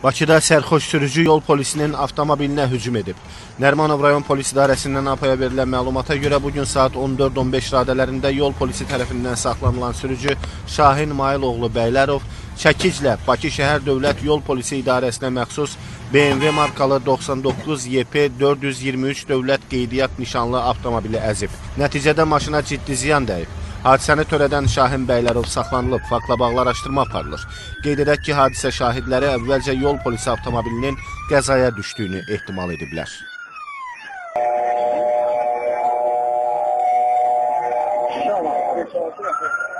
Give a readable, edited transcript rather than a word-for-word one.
Bakıda sərxoş sürücü yol polisinin avtomobilinə hücum edib. Nərmanov rayon polis idarəsindən APAya verilən məlumata görə bugün saat 14:15 radələrində yol polisi tərəfindən saxlanılan sürücü Şahin Mayıloğlu Bəylərov çəkiclə Bakı şəhər dövlət yol polisi idarəsinə məxsus BMW markalı 99 YP 423 dövlət qeydiyyat nişanlı avtomobili əzib. Nəticədə maşına ciddi ziyan dəyib. Hadisəni törədən Şahin Bəylərov saxlanılıb, faktla bağlı araşdırma aparılır. Qeyd edək ki, hadisə şahidləri əvvəlcə yol polisi avtomobilinin qəzaya düşdüyünü ehtimal ediblər. İnşallah.